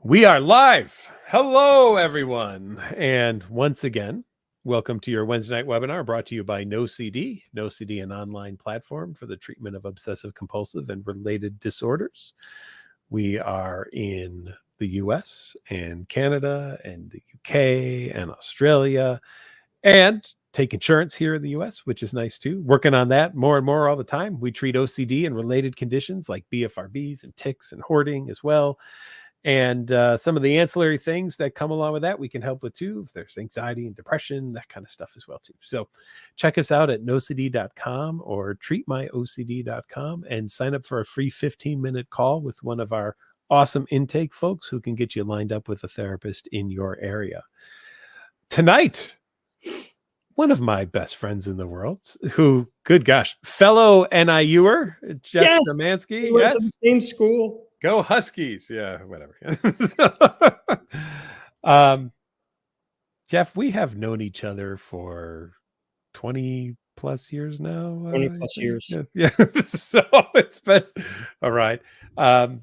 We are live. Hello, everyone. And once again, welcome to your Wednesday night webinar brought to you by NoCD. NoCD, an online platform for the treatment of obsessive compulsive and related disorders. We are in the US and Canada and the UK and Australia and take insurance here in the US, which is nice too. Working on that more and more all the time. We treat OCD and related conditions like BFRBs and tics and hoarding as well. And some of the ancillary things that come along with that, we can help with too. If there's anxiety and depression, that kind of stuff as well too. So check us out at nocd.com or treatmyocd.com and sign up for a free 15-minute call with one of our awesome intake folks who can get you lined up with a therapist in your area. Tonight, one of my best friends in the world, who, good gosh, fellow NIUer, Jeff Szymanski. We went to the same school. Go Huskies. Yeah, whatever. Jeff, we have known each other for 20 plus years now. 20 plus years. Yes, yeah. So it's been all right. I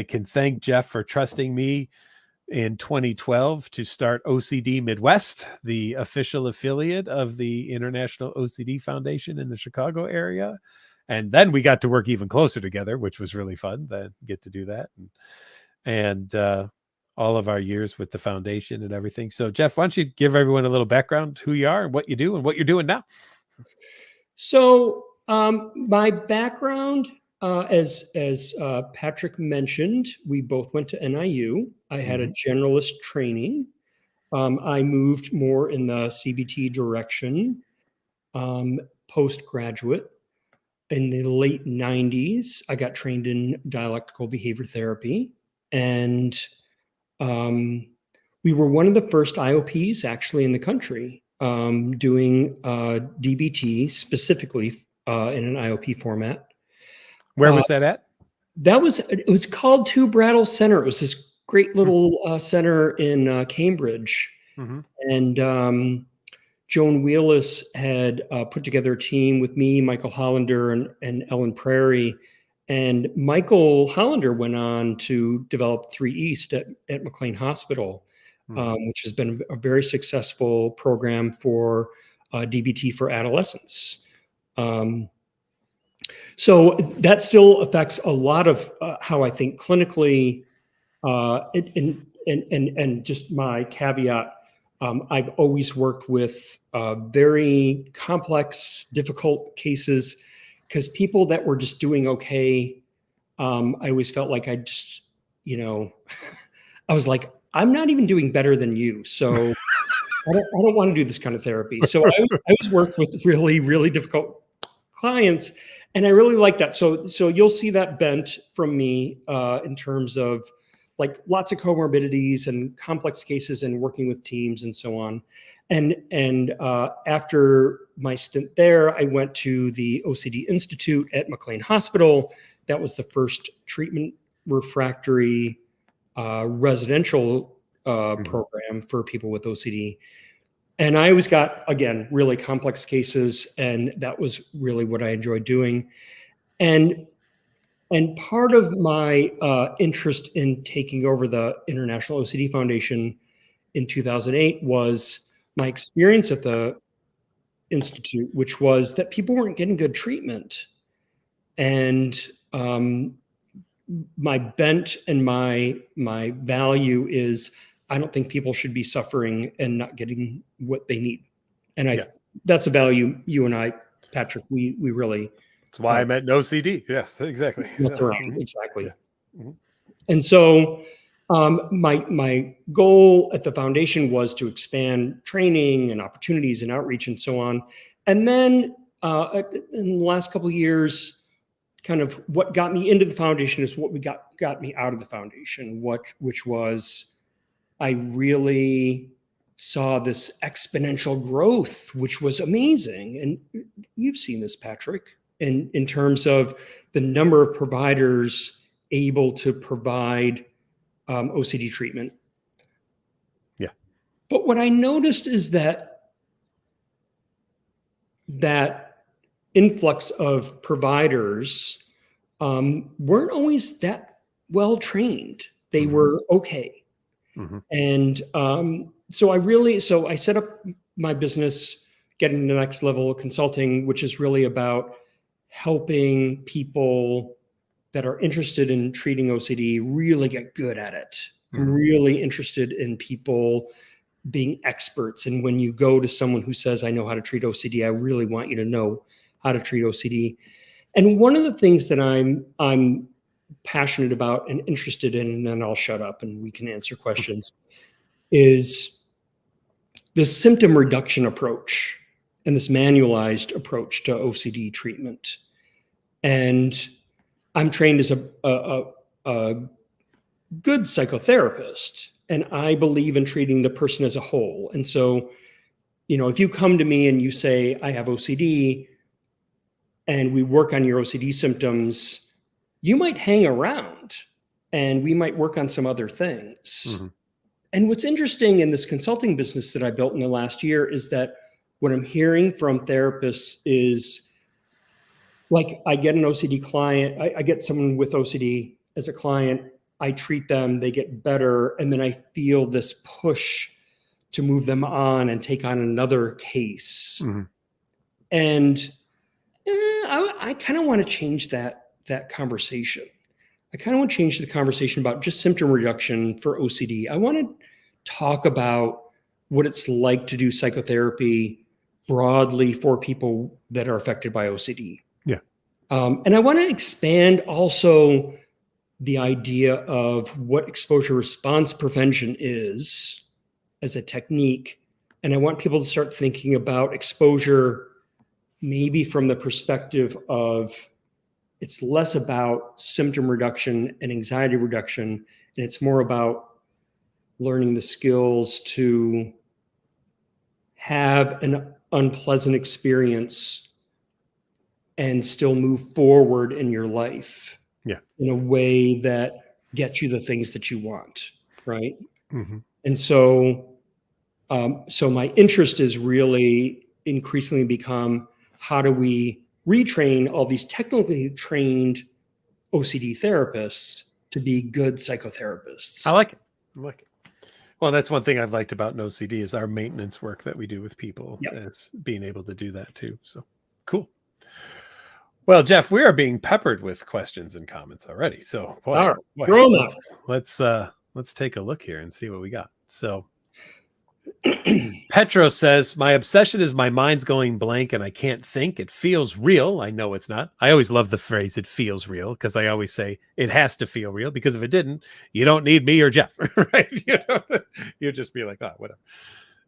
can thank Jeff for trusting me in 2012 to start OCD Midwest, the official affiliate of the International OCD Foundation in the Chicago area. And then we got to work even closer together, which was really fun to get to do that. And all of our years with the foundation and everything. So, Jeff, why don't you give everyone a little background, who you are and what you do and what you're doing now? So my background, as Patrick mentioned, we both went to NIU. I had a generalist training. I moved more in the CBT direction postgraduate. In the late 90s, I got trained in dialectical behavior therapy. And we were one of the first IOPs actually in the country doing DBT specifically in an IOP format. Where was that at? It was called Two Brattle Center. It was this great little center in Cambridge. And Joan Wheelis had put together a team with me, Michael Hollander, and Ellen Prairie. And Michael Hollander went on to develop 3 East at McLean Hospital, which has been a very successful program for DBT for adolescents. So that still affects a lot of how I think clinically. And just my caveat, I've always worked with very complex, difficult cases because people that were just doing okay, I always felt like I just, I was like, I'm not even doing better than you. So I don't want to do this kind of therapy. So I always worked with really, really difficult clients. And I really like that. So you'll see that bent from me in terms of like lots of comorbidities and complex cases and working with teams and so on. And after my stint there, I went to the OCD Institute at McLean Hospital. That was the first treatment refractory residential program for people with OCD. And I always got, again, really complex cases, and that was really what I enjoyed doing. And part of my interest in taking over the International OCD Foundation in 2008 was my experience at the Institute, which was that people weren't getting good treatment. And my bent and my value is I don't think people should be suffering and not getting what they need. And that's a value you and I, Patrick, we really... That's why I meant NoCD. Yes, exactly. That's right. Exactly. Yeah. And so my goal at the foundation was to expand training and opportunities and outreach and so on. And then in the last couple of years, kind of what got me into the foundation is what got me out of the foundation, which was I really saw this exponential growth, which was amazing. And you've seen this, Patrick. In terms of the number of providers able to provide OCD treatment. Yeah. But what I noticed is that influx of providers weren't always that well trained. They were okay. And so I set up my business, Getting to the Next Level Consulting, which is really about helping people that are interested in treating OCD really get good at it. I'm really interested in people being experts. And when you go to someone who says, I know how to treat OCD, I really want you to know how to treat OCD. And one of the things that I'm passionate about and interested in, and then I'll shut up and we can answer questions, is the symptom reduction approach and this manualized approach to OCD treatment. And I'm trained as a good psychotherapist, and I believe in treating the person as a whole. And so, if you come to me and you say, I have OCD, and we work on your OCD symptoms, you might hang around and we might work on some other things. And what's interesting in this consulting business that I built in the last year is that what I'm hearing from therapists is, like, I get an OCD client, I get someone with OCD as a client, I treat them, they get better, and then I feel this push to move them on and take on another case. And I kind of want to change that conversation. I kind of want to change the conversation about just symptom reduction for OCD. I want to talk about what it's like to do psychotherapy broadly for people that are affected by OCD. And I want to expand also the idea of what exposure response prevention is as a technique. And I want people to start thinking about exposure maybe from the perspective of it's less about symptom reduction and anxiety reduction, and it's more about learning the skills to have an unpleasant experience and still move forward in your life in a way that gets you the things that you want, right? And so my interest is really increasingly become, how do we retrain all these technically trained OCD therapists to be good psychotherapists? I like it. Well, that's one thing I've liked about OCD is our maintenance work that we do with people, is being able to do that too. So cool. Well, Jeff, we are being peppered with questions and comments already. So let's take a look here and see what we got. So Petro says, my obsession is my mind's going blank and I can't think. It feels real. I know it's not. I always love the phrase, it feels real, because I always say it has to feel real, because if it didn't, you don't need me or Jeff, right? You'd just be like, oh, whatever.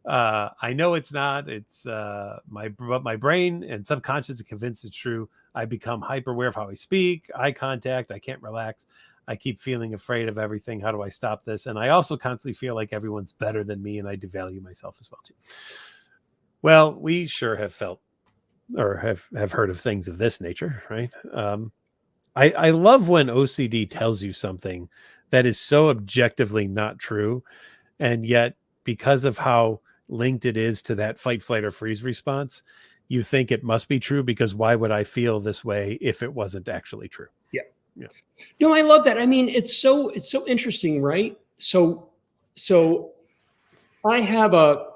I know it's not. It's my brain and subconscious are convinced it's true. I become hyper aware of how I speak, eye contact. I can't relax. I keep feeling afraid of everything. How do I stop this? And I also constantly feel like everyone's better than me, and I devalue myself as well too. Well, we sure have felt or have heard of things of this nature, right? I love when OCD tells you something that is so objectively not true, and yet because of how linked it is to that fight, flight, or freeze response, you think it must be true, because why would I feel this way if it wasn't actually true? Yeah. No, I love that. I mean, it's so interesting, right? So I have a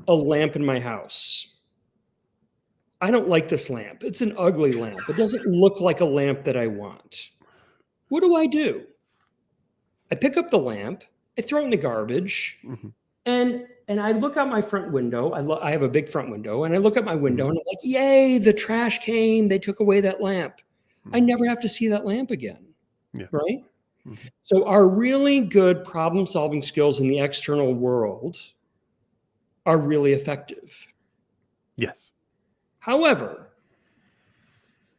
lamp in my house. I don't like this lamp. It's an ugly lamp. It doesn't look like a lamp that I want. What do? I pick up the lamp, I throw it in the garbage, and I look out my front window. I have a big front window, and I look at my window and I'm like, yay, the trash came. They took away that lamp. I never have to see that lamp again, right? So our really good problem-solving skills in the external world are really effective. Yes. However,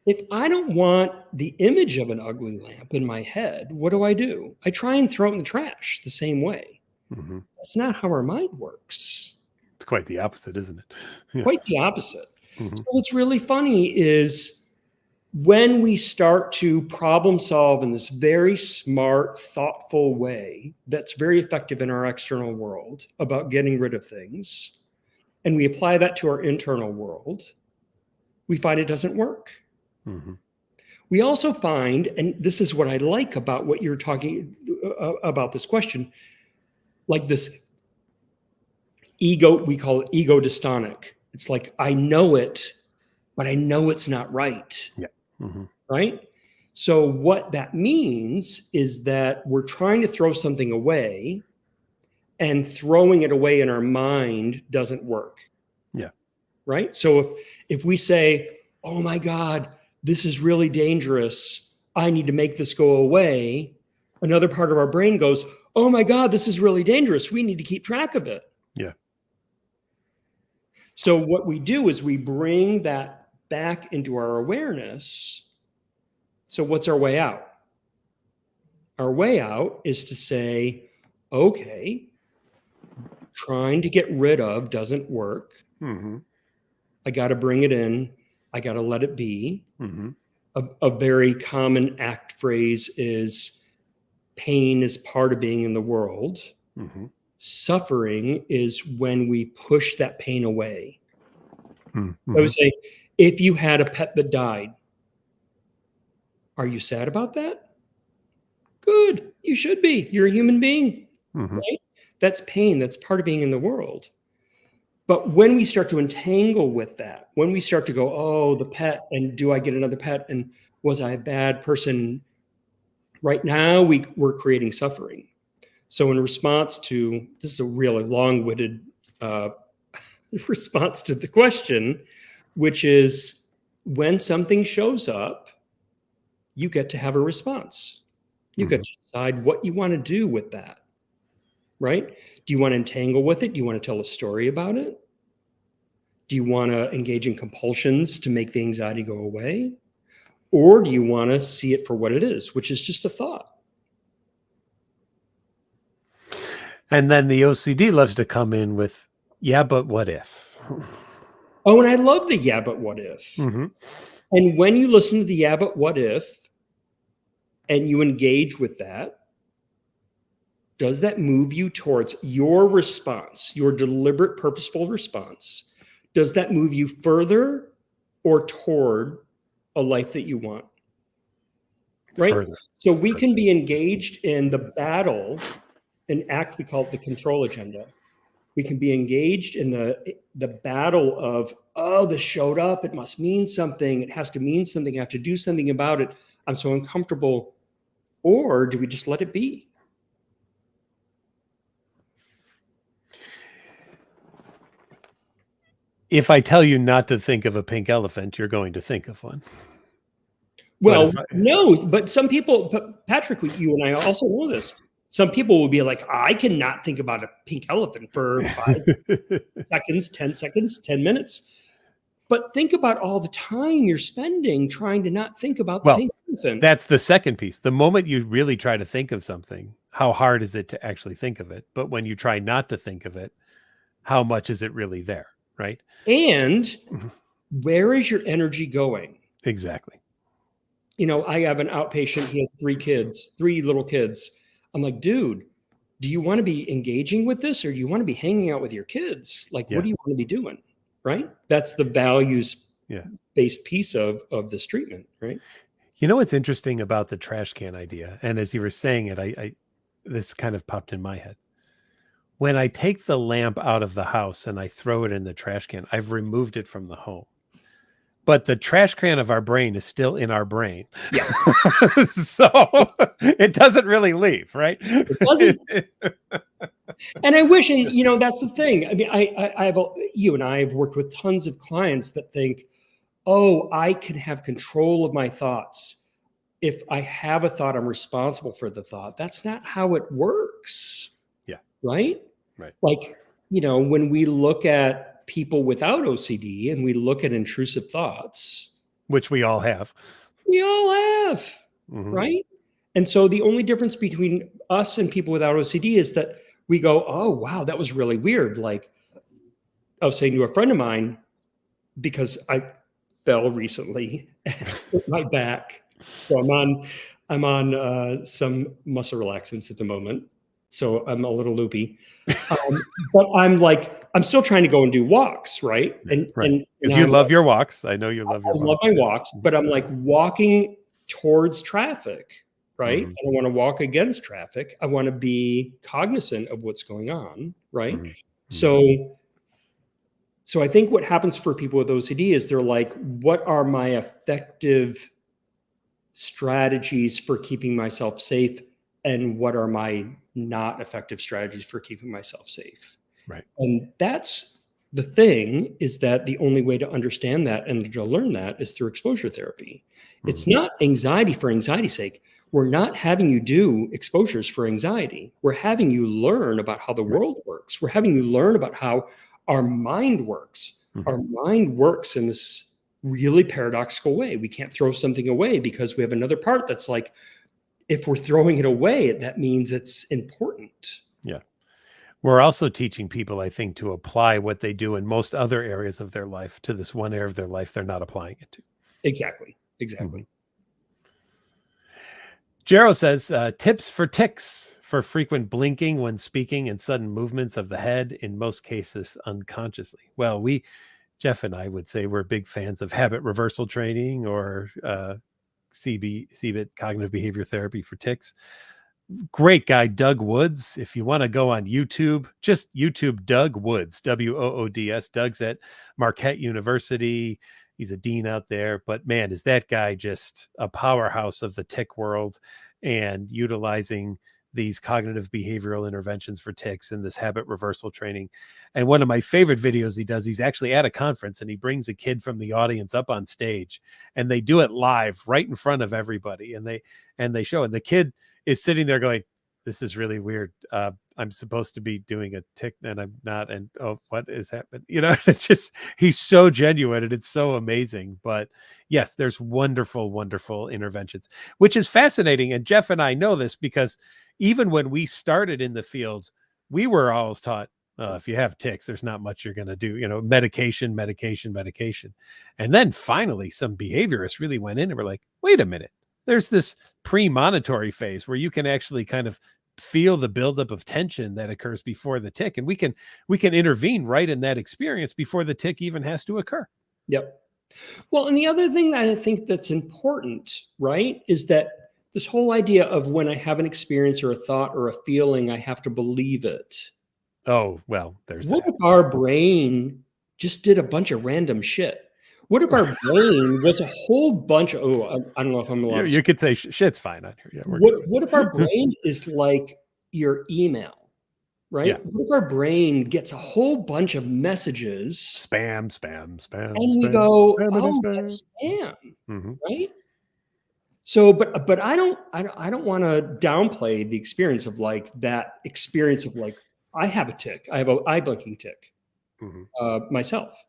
if I don't want the image of an ugly lamp in my head, what do? I try and throw it in the trash the same way. That's not how our mind works. It's quite the opposite, isn't it? Yeah. Quite the opposite. So what's really funny is when we start to problem solve in this very smart, thoughtful way that's very effective in our external world about getting rid of things, and we apply that to our internal world, we find it doesn't work. We also find, and this is what I like about what you're talking about this question, like this ego, we call it ego dystonic. It's like, I know it, but I know it's not right. Yeah. Mm-hmm. Right? So what that means is that we're trying to throw something away, and throwing it away in our mind doesn't work. Yeah. Right? So if we say, oh my God, this is really dangerous, I need to make this go away, another part of our brain goes, oh my God, this is really dangerous, we need to keep track of it. Yeah. So what we do is we bring that back into our awareness. So what's our way out? Our way out is to say, okay, trying to get rid of doesn't work. Mm-hmm. I got to bring it in. I got to let it be. Mm-hmm. A very common ACT phrase is pain is part of being in the world. Mm-hmm. Suffering is when we push that pain away. Mm-hmm. I would say, if you had a pet that died, are you sad about that? Good. You should be. You're a human being. Mm-hmm. Right? That's pain. That's part of being in the world. But when we start to entangle with that, when we start to go, oh, the pet, and do I get another pet? And was I a bad person? Right now, we're creating suffering. So in response to, this is a really long-winded response to the question, which is, when something shows up, you get to have a response. You get to decide what you want to do with that, right? Do you want to entangle with it? Do you want to tell a story about it? Do you want to engage in compulsions to make the anxiety go away? Or do you want to see it for what it is, which is just a thought? And then the OCD loves to come in with, yeah, but what if? Oh, and I love the yeah, but what if? Mm-hmm. And when you listen to the yeah, but what if, and you engage with that, does that move you towards your response, your deliberate, purposeful response? Does that move you further or toward a life that you want? Right? Further. So we can be engaged in the battle, an act we call it the control agenda. We can be engaged in the battle of, oh, this showed up, it must mean something, it has to mean something, I have to do something about it, I'm so uncomfortable. Or do we just let it be? If I tell you not to think of a pink elephant, you're going to think of one. Well, no, but some people, Patrick, you and I also know this. Some people will be like, I cannot think about a pink elephant for 5 seconds, 10 seconds, 10 minutes. But think about all the time you're spending trying to not think about the pink elephant. That's the second piece. The moment you really try to think of something, how hard is it to actually think of it? But when you try not to think of it, how much is it really there? Right. And where is your energy going? Exactly. You know, I have an outpatient. He has 3 little kids. I'm like, dude, do you want to be engaging with this, or do you want to be hanging out with your kids? Like, what do you want to be doing? Right. That's the values-based piece of this treatment. Right. You know, what's interesting about the trash can idea, and as you were saying it, this kind of popped in my head. When I take the lamp out of the house and I throw it in the trash can, I've removed it from the home. But the trash can of our brain is still in our brain. Yeah. So it doesn't really leave, right? It doesn't. And I wish, and you know, that's the thing. I mean, you and I have worked with tons of clients that think, oh, I can have control of my thoughts. If I have a thought, I'm responsible for the thought. That's not how it works. Yeah. Right? Right. Like, you know, when we look at people without OCD and we look at intrusive thoughts, which we all have. We all have, right? And so the only difference between us and people without OCD is that we go, oh, wow, that was really weird. Like I was saying to a friend of mine, because I fell recently with my back. So I'm on some muscle relaxants at the moment. So I'm a little loopy. But I'm still trying to go and do walks, right? And because you love your walks. I know you love your walks. I love my walks, but I'm like walking towards traffic, right? Mhm. I don't want to walk against traffic. I want to be cognizant of what's going on, right? Mhm. Mhm. So I think what happens for people with OCD is they're like, what are my effective strategies for keeping myself safe? And what are my not effective strategies for keeping myself safe? Right. And that's the thing, is that the only way to understand that and to learn that is through exposure therapy. It's Mhm. not anxiety for anxiety's sake. We're not having you do exposures for anxiety. We're having you learn about how the Right. world works. We're having you learn about how our mind works. Mhm. Our mind works in this really paradoxical way. We can't throw something away because we have another part that's like, if we're throwing it away, that means it's important. Yeah. We're also teaching people, I think, to apply what they do in most other areas of their life to this one area of their life they're not applying it to. Exactly. Mhm. Exactly. Jero says, tips for tics for frequent blinking when speaking and sudden movements of the head, in most cases unconsciously. Well, Jeff and I would say we're big fans of habit reversal training or CBT, cognitive behavior therapy for tics. Great guy, Doug Woods. If you want to go on YouTube, just YouTube Doug Woods, Woods. Doug's at Marquette University. He's a dean out there. But man, is that guy just a powerhouse of the tic world and utilizing these cognitive behavioral interventions for tics and this habit reversal training. And one of my favorite videos he does, he's actually at a conference and he brings a kid from the audience up on stage and they do it live right in front of everybody. And they show, and the kid is sitting there going, this is really weird. I'm supposed to be doing a tic and I'm not. And oh, what is happening? It's just, he's so genuine and it's so amazing. But yes, there's wonderful, wonderful interventions, which is fascinating. And Jeff and I know this because even when we started in the field, we were always taught, if you have tics, there's not much you're going to do, medication, medication, medication. And then finally, some behaviorists really went in and were like, wait a minute. There's this premonitory phase where you can actually kind of feel the buildup of tension that occurs before the tic, and we can intervene right in that experience before the tic even has to occur. Yep. Well, and the other thing that I think that's important, right, is that this whole idea of when I have an experience or a thought or a feeling, I have to believe it. Oh, well, there's What that. if our brain just did a bunch of random shit? What if our brain was a whole bunch of, I don't know if I'm allowed to say. You could say shit's fine on here. Yeah, we're What if our good. brain is like your email, Yeah. right? What if our brain gets a whole bunch of messages Spam, spam, spam, and we spam, go, spam, oh, spam. that's spam, Mm-hmm. right? So, but I don't want to downplay the experience of like that experience of like, I have a tic, I have an eye blinking tic Mm-hmm. myself,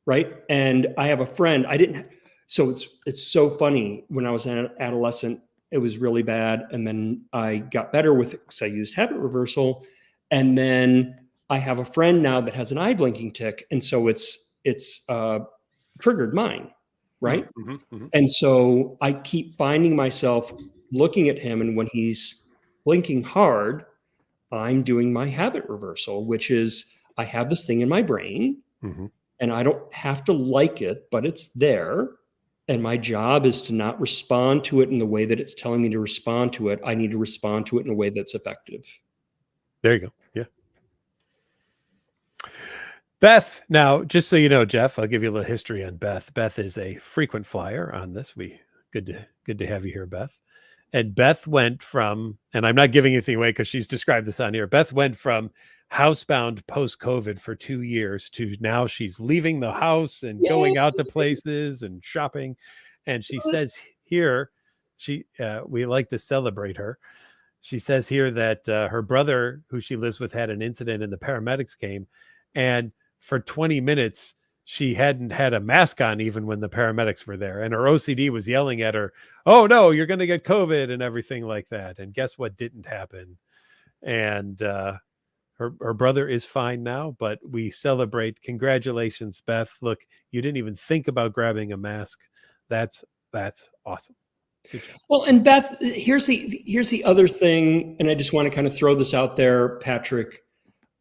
right? And I have a friend. I didn't. So it's so funny. When I was an adolescent, it was really bad, and then I got better with it because I used habit reversal, and then I have a friend now that has an eye blinking tic, and so it's triggered mine, right? Mm-hmm. Mm-hmm. And so I keep finding myself looking at him, and when he's blinking hard, I'm doing my habit reversal, which is I have this thing in my brain Mm-hmm. and I don't have to like it, but it's there. And my job is to not respond to it in the way that it's telling me to respond to it. I need to respond to it in a way that's effective. There you go. Yeah. Beth, now, just so you know, Jeff, I'll give you a little history on Beth. Beth is a frequent flyer on this. Good to have you here, Beth. And Beth went from, and I'm not giving anything away because she's described this on here. Beth went from housebound post-COVID for 2 years to now she's leaving the house and Yay! going out to places and shopping. And she says here, we like to celebrate her. She says here that her brother, who she lives with, had an incident and the paramedics came. And for 20 minutes, she hadn't had a mask on even when the paramedics were there. And her OCD was yelling at her, oh, no, you're going to get COVID and everything like that. And guess what didn't happen? And her brother is fine now, but we celebrate. Congratulations, Beth. Look, you didn't even think about grabbing a mask. That's awesome. Good job. Well, and Beth, here's the other thing, and I just want to kind of throw this out there, Patrick,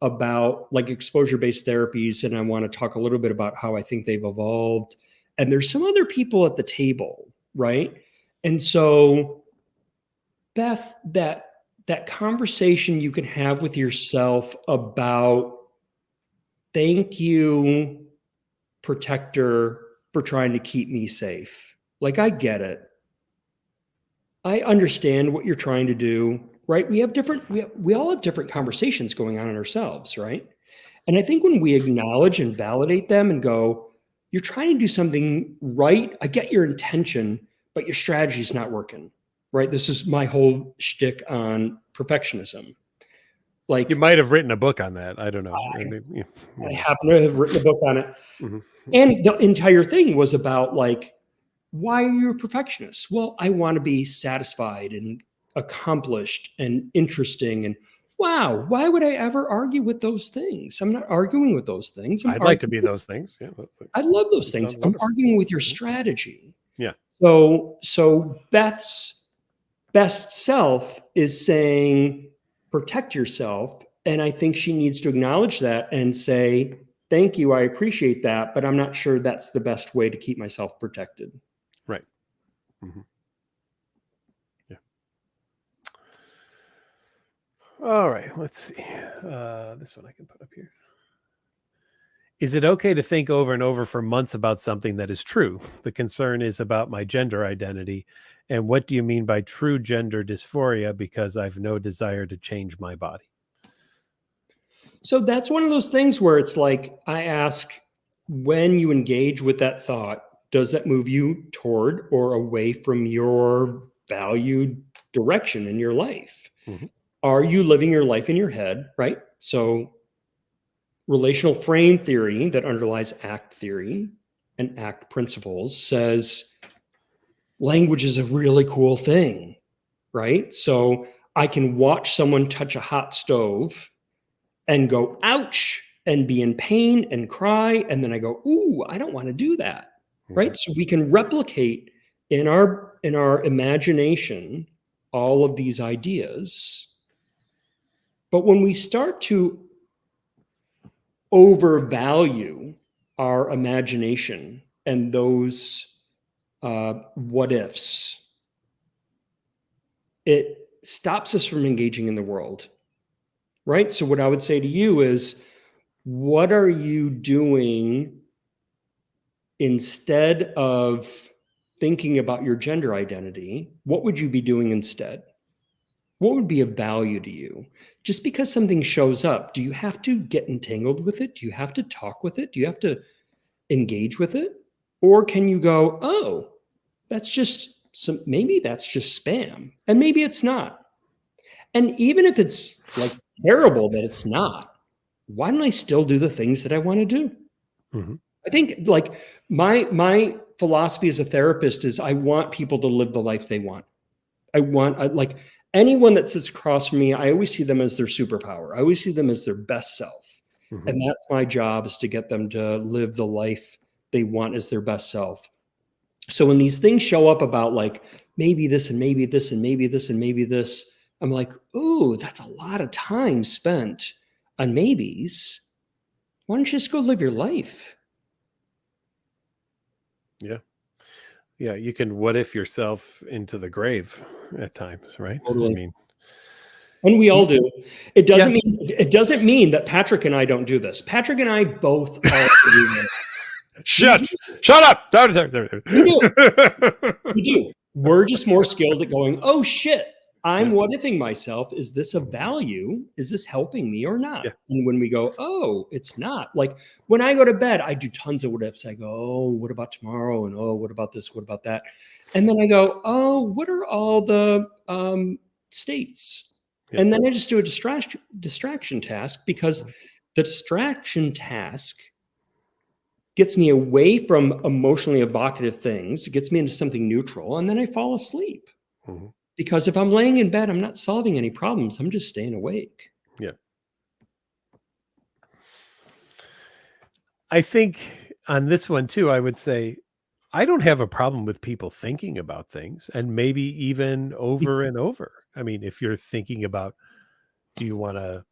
about like exposure-based therapies, and I want to talk a little bit about how I think they've evolved. And there's some other people at the table, right? And so, Beth, that conversation you can have with yourself about, thank you, protector, for trying to keep me safe. Like, I get it. I understand what you're trying to do, right? We all have different conversations going on in ourselves, right? And I think when we acknowledge and validate them and go, you're trying to do something right. I get your intention, but your strategy is not working, right? This is my whole shtick on perfectionism. Like, You might have written a book on that. I don't know. I happen to have written a book on it. Mm-hmm. And the entire thing was about, like, why are you a perfectionist? Well, I want to be satisfied and accomplished and interesting. And wow, why would I ever argue with those things? I'm not arguing with those things. I'd like to be those things. Yeah, I love those things. I'm arguing with your strategy. Yeah. So Beth's best self is saying, protect yourself. And I think she needs to acknowledge that and say, thank you, I appreciate that, but I'm not sure that's the best way to keep myself protected. Right. Mm-hmm. Yeah. All right. Let's see. This one I can put up here. Is it okay to think over and over for months about something that is true? The concern is about my gender identity. And what do you mean by true gender dysphoria? Because I've no desire to change my body. So that's one of those things where it's like, I ask, when you engage with that thought, does that move you toward or away from your valued direction in your life? Mm-hmm. Are you living your life in your head, right? So relational frame theory that underlies ACT theory and ACT principles says language is a really cool thing, right? So I can watch someone touch a hot stove and go, ouch, and be in pain and cry. And then I go, ooh, I don't want to do that, right? So we can replicate in our imagination all of these ideas. But when we start to overvalue our imagination and those what ifs, it stops us from engaging in the world, right? So what I would say to you is, what are you doing instead of thinking about your gender identity? What would you be doing instead? What would be of value to you? Just because something shows up, do you have to get entangled with it? Do you have to talk with it? Do you have to engage with it? Or can you go, oh, maybe that's just spam, and maybe it's not. And even if it's like terrible that it's not, why don't I still do the things that I want to do? Mm-hmm. I think, like, my philosophy as a therapist is, I want people to live the life they want. Like, anyone that sits across from me, I always see them as their superpower. I always see them as their best self. Mm-hmm. And that's my job, is to get them to live the life they want as their best self. So when these things show up about, like, maybe this and maybe this and maybe this and maybe this, I'm like, ooh, that's a lot of time spent on maybes. Why don't you just go live your life? Yeah. Yeah, you can what if yourself into the grave at times, right? Totally. I mean, and we all do. It doesn't mean that Patrick and I don't do this. Patrick and I both are doing Shut up. We do. We're just more skilled at going, oh shit, I'm what ifing myself. Is this a value? Is this helping me or not? Yeah. And when we go, oh, it's not. Like, when I go to bed, I do tons of what ifs. I go, oh, what about tomorrow? And oh, what about this? What about that? And then I go, oh, what are all the states? Yeah. And then I just do a distraction task, because the distraction task gets me away from emotionally evocative things. It gets me into something neutral, and then I fall asleep. Mm-hmm. Because if I'm laying in bed, I'm not solving any problems. I'm just staying awake. Yeah. I think on this one too, I would say, I don't have a problem with people thinking about things, and maybe even over and over. I mean, if you're thinking about, do you want to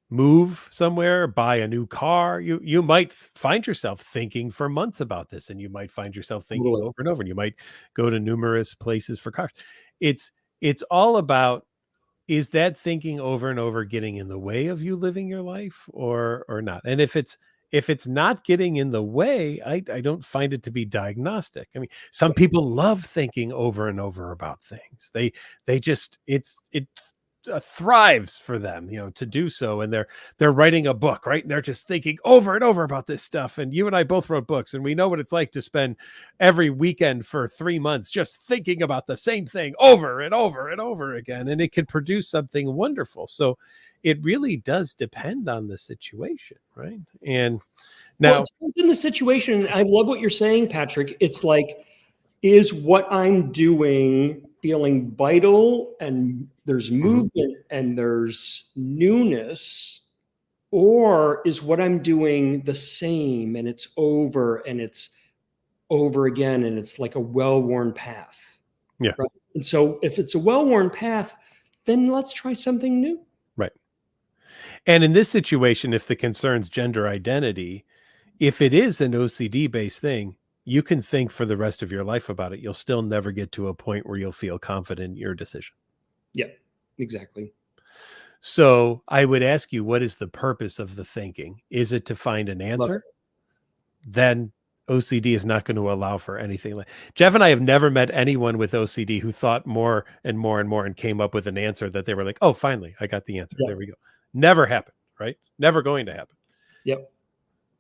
move somewhere, buy a new car, you might find yourself thinking for months about this, and you might find yourself thinking Totally. over and over, and you might go to numerous places for cars. It's all about, is that thinking over and over getting in the way of you living your life, or not? And if it's not getting in the way, I don't find it to be diagnostic. I mean, some people love thinking over and over about things. They just, it thrives for them, to do so. And they're writing a book, right? And they're just thinking over and over about this stuff. And you and I both wrote books, and we know what it's like to spend every weekend for 3 months just thinking about the same thing over and over and over again. And it can produce something wonderful. So it really does depend on the situation, right? And Well, now, it depends on the situation. I love what you're saying, Patrick. It's like, is what I'm doing feeling vital, and there's movement and there's newness, or is what I'm doing the same and it's over and it's over again and it's like a well-worn path, yeah, right? And so if it's a well-worn path, then let's try something new. right. And in this situation, if the concern's gender identity, if it is an OCD based thing, you can think for the rest of your life about it. You'll still never get to a point where you'll feel confident in your decision. Yeah, exactly. So I would ask you, what is the purpose of the thinking? Is it to find an Love answer? it. Then OCD is not going to allow for anything like. Jeff and I have never met anyone with OCD who thought more and more and more and came up with an answer that they were like, oh, finally, I got the answer. Yeah. There we go. Never happened, right? Never going to happen. Yep.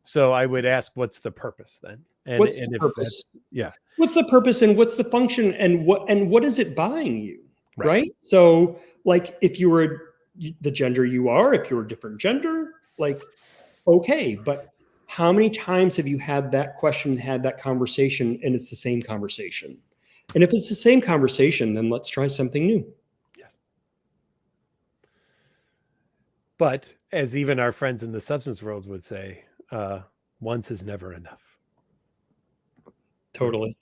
So I would ask, what's the purpose then? And What's the if purpose? yeah, What's the purpose and what's the function, and what is it buying you? right. Right. So like, if you were the gender you are, if you're a different gender, like, okay, but how many times have you had that question, had that conversation, and it's the same conversation? And if it's the same conversation, then let's try something new. Yes. But as even our friends in the substance world would say, once is never enough. Totally.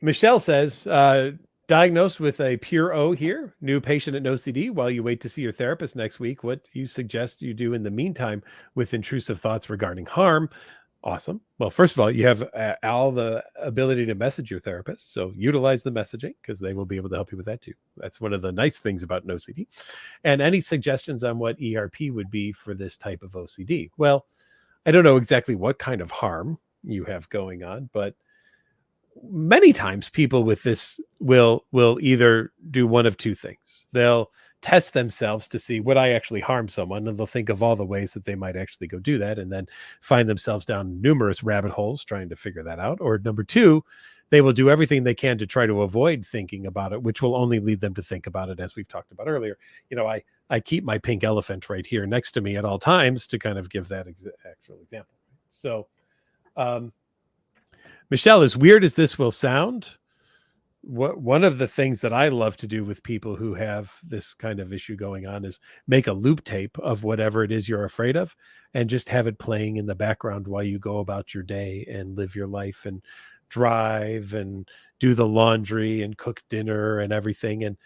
Michelle says, diagnosed with a pure O here, new patient at OCD. While you wait to see your therapist next week, what do you suggest you do in the meantime with intrusive thoughts regarding harm? Awesome. Well, first of all, you have all the ability to message your therapist. So utilize the messaging, because they will be able to help you with that too. That's one of the nice things about an OCD. And any suggestions on what ERP would be for this type of OCD? Well, I don't know exactly what kind of harm you have going on, but many times people with this will either do one of two things. They'll test themselves to see, would I actually harm someone? And they'll think of all the ways that they might actually go do that, and then find themselves down numerous rabbit holes trying to figure that out. Or number two, they will do everything they can to try to avoid thinking about it, which will only lead them to think about it, as we've talked about earlier. I keep my pink elephant right here next to me at all times to kind of give that actual example. So, Michelle, as weird as this will sound, one of the things that I love to do with people who have this kind of issue going on is make a loop tape of whatever it is you're afraid of, and just have it playing in the background while you go about your day and live your life and drive and do the laundry and cook dinner and everything. And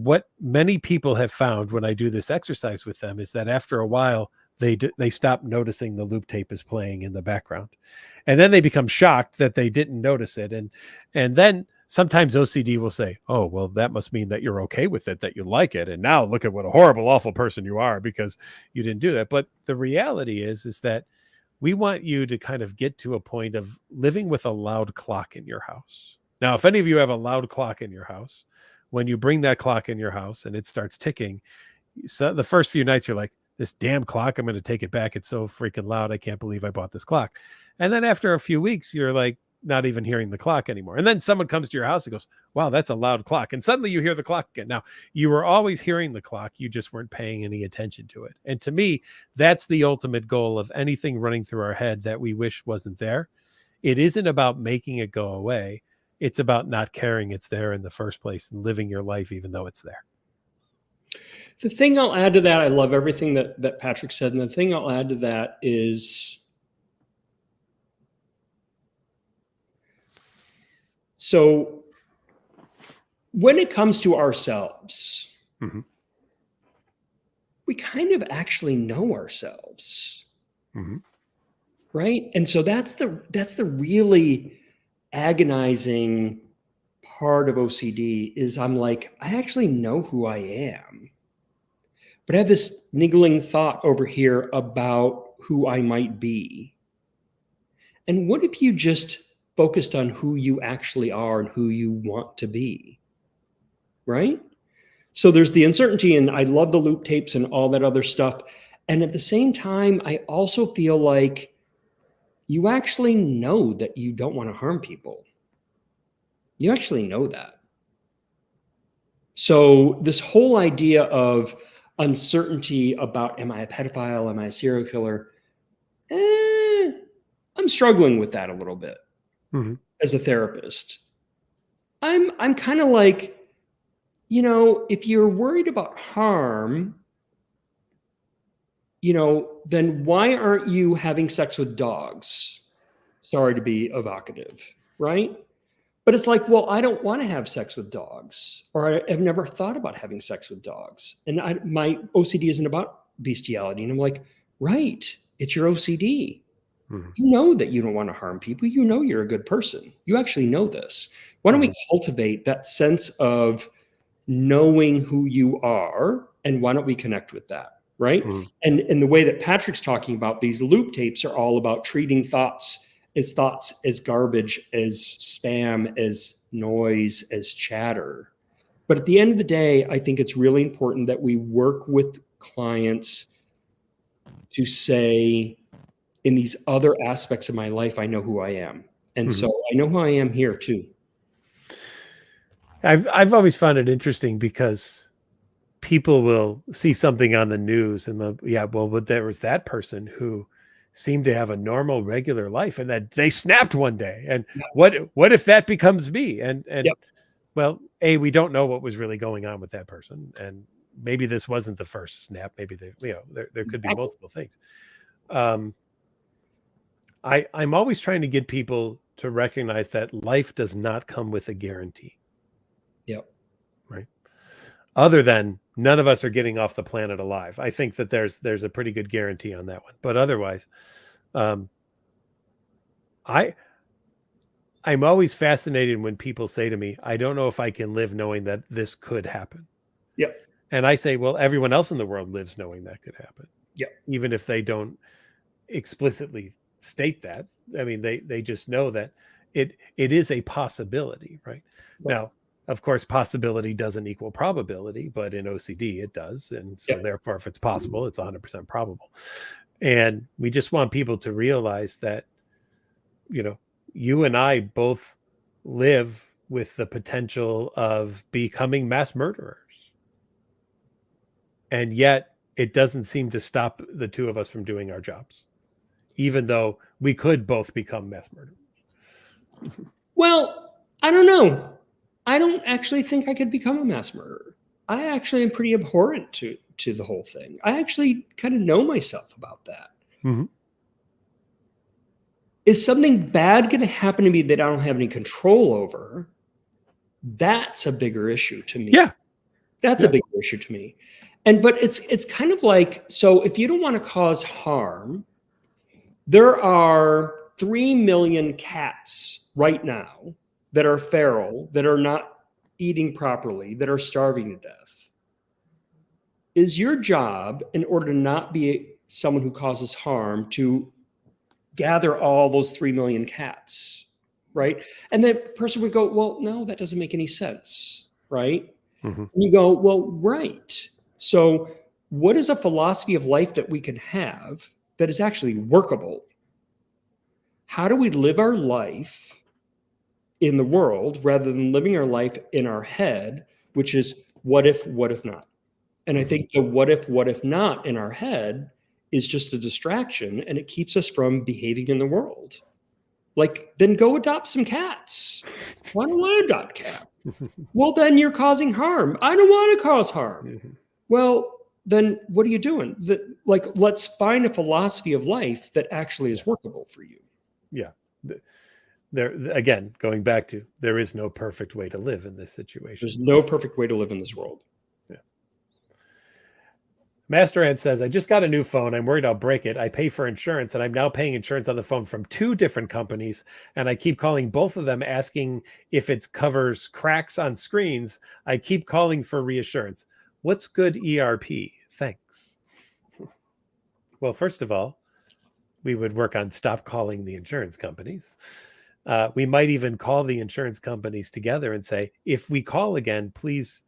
what many people have found when I do this exercise with them is that after a while, they stop noticing the loop tape is playing in the background, and then they become shocked that they didn't notice it. And then sometimes OCD will say, oh, well, that must mean that you're okay with it, that you like it, and now look at what a horrible, awful person you are because you didn't do that. But the reality is that we want you to kind of get to a point of living with a loud clock in your house. Now, if any of you have a loud clock in your house, when you bring that clock in your house and it starts ticking, so the first few nights you're like, this damn clock, I'm going to take it back. It's so freaking loud. I can't believe I bought this clock. And then after a few weeks, you're like not even hearing the clock anymore. And then someone comes to your house and goes, wow, that's a loud clock. And suddenly you hear the clock again. Now, you were always hearing the clock. You just weren't paying any attention to it. And to me, that's the ultimate goal of anything running through our head that we wish wasn't there. It isn't about making it go away. It's about not caring it's there in the first place and living your life even though it's there. The thing I'll add to that, I love everything that Patrick said. And the thing I'll add to that is, so when it comes to ourselves, Mhm. we kind of actually know ourselves, Mhm. right? And so that's the really agonizing part of OCD is I'm like, I actually know who I am, but I have this niggling thought over here about who I might be. And what if you just focused on who you actually are and who you want to be, right? So there's the uncertainty, and I love the loop tapes and all that other stuff. And at the same time, I also feel like you actually know that you don't want to harm people. You actually know that. So this whole idea of uncertainty about, am I a pedophile? Am I a serial killer? I'm struggling with that a little bit Mhm. as a therapist. I'm kind of like, if you're worried about harm, then why aren't you having sex with dogs? Sorry to be evocative, right? But it's like, well, I don't want to have sex with dogs, or I've never thought about having sex with dogs. And my OCD isn't about bestiality. And I'm like, right, it's your OCD. Mhm. You know that you don't want to harm people. You know you're a good person. You actually know this. Why don't we Mhm. cultivate that sense of knowing who you are, and why don't we connect with that, right? Mhm. And the way that Patrick's talking about, these loop tapes are all about treating thoughts as garbage, as spam, as noise, as chatter. But at the end of the day, I think it's really important that we work with clients to say, in these other aspects of my life, I know who I am. And so Mhm. I know who I am here too. I've always found it interesting because people will see something on the news and but there was that person who seemed to have a normal, regular life, and that they snapped one day. And Yep. what if that becomes me? And Yep. well, we don't know what was really going on with that person, and maybe this wasn't the first snap. Maybe there could be Exactly. multiple things. Um, I'm always trying to get people to recognize that life does not come with a guarantee, Yep. right? Other than none of us are getting off the planet alive. I think that there's a pretty good guarantee on that one. But otherwise, um, I I'm always fascinated when people say to me, "I don't know if I can live knowing that this could happen." Yep. And I say, "Well, everyone else in the world lives knowing that could happen, Yep. even if they don't explicitly state that. I mean, they just know that it is a possibility, right? Yep. Now, of course, possibility doesn't equal probability, but in OCD it does, and so Yep. therefore, if it's possible, it's 100% probable. And we just want people to realize that you know you and I both live with the potential of becoming mass murderers, and yet it doesn't seem to stop the two of us from doing our jobs, even though we could both become mass murderers. Well, I don't know. I don't actually think I could become a mass murderer. I actually am pretty abhorrent to the whole thing. I actually kind of know myself about that. Mhm. Is something bad going to happen to me that I don't have any control over? That's a bigger issue to me. Yeah, That's a yeah. bigger issue to me. But it's kind of like, so if you don't want to cause harm, there are 3 million cats right now that are feral, that are not eating properly, that are starving to death. Is your job, in order to not be someone who causes harm, to gather all those 3 million cats, right? And the person would go, well, no, that doesn't make any sense, right? Mhm. And you go, well, right. So, what is a philosophy of life that we can have that is actually workable? How do we live our life in the world rather than living our life in our head, which is what if not? And I Mhm. think the what if not in our head is just a distraction, and it keeps us from behaving in the world. Like, then go adopt some cats. Why don't I adopt cats? Well, then you're causing harm. I don't want to cause harm. Mhm. Well, then what are you doing? Like, let's find a philosophy of life that actually Yeah, is workable for you. yeah. there again, going back to, there is no perfect way to live in this situation. There's no perfect way to live in this world. Master Ant says, I just got a new phone. I'm worried I'll break it. I pay for insurance, and I'm now paying insurance on the phone from 2 different companies. And I keep calling both of them asking if it covers cracks on screens. I keep calling for reassurance. What's good ERP? Thanks. Well, first of all, we would work on stop calling the insurance companies. We might even call the insurance companies together and say, if we call again, please...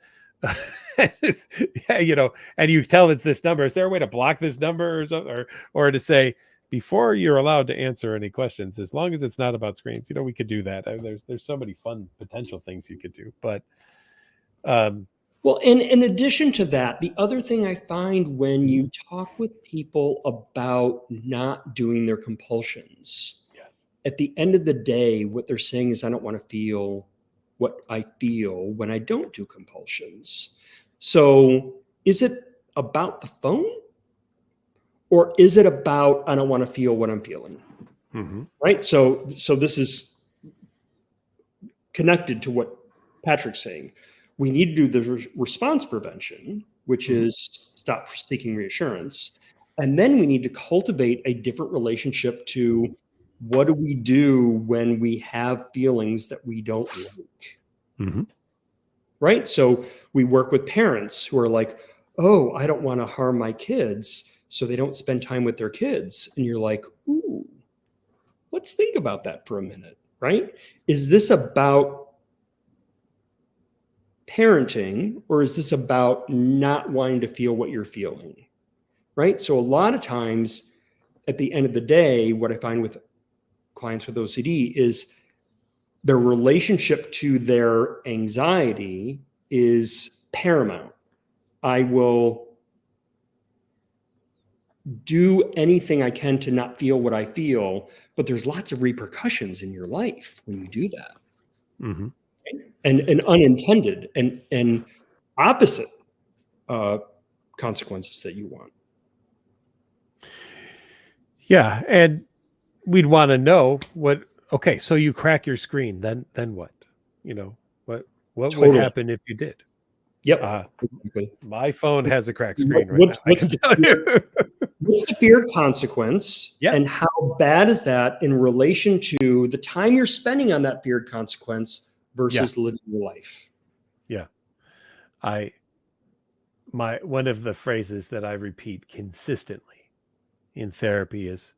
yeah, and you tell it's this number. Is there a way to block this number or to say, before you're allowed to answer any questions, as long as it's not about screens, we could do that. There's so many fun potential things you could do. But well, and in addition to that, the other thing I find when you talk with people about not doing their compulsions, yes, at the end of the day, what they're saying is, I don't want to feel what I feel when I don't do compulsions. So is it about the phone, or is it about, I don't want to feel what I'm feeling? mm-hmm. Right. So this is connected to what Patrick's saying. We need to do the response prevention, which is stop seeking reassurance. And then we need to cultivate a different relationship to, what do we do when we have feelings that we don't like? Mm-hmm. Right? So we work with parents who are like, oh, I don't want to harm my kids, so they don't spend time with their kids. And you're like, ooh, let's think about that for a minute, right? Is this about parenting, or is this about not wanting to feel what you're feeling? Right? So a lot of times, at the end of the day, what I find with clients with OCD is their relationship to their anxiety is paramount. I will do anything I can to not feel what I feel, but there's lots of repercussions in your life when you do that. Mm-hmm. And unintended and opposite consequences that you want. Yeah, and we'd want to know what. Okay, so you crack your screen, then what? What Totally. would happen if you did? Yep. Exactly. My phone has a cracked screen right now. What's the feared consequence? Yeah. And how bad is that in relation to the time you're spending on that feared consequence versus living your life? Yeah. One of the phrases that I repeat consistently in therapy is,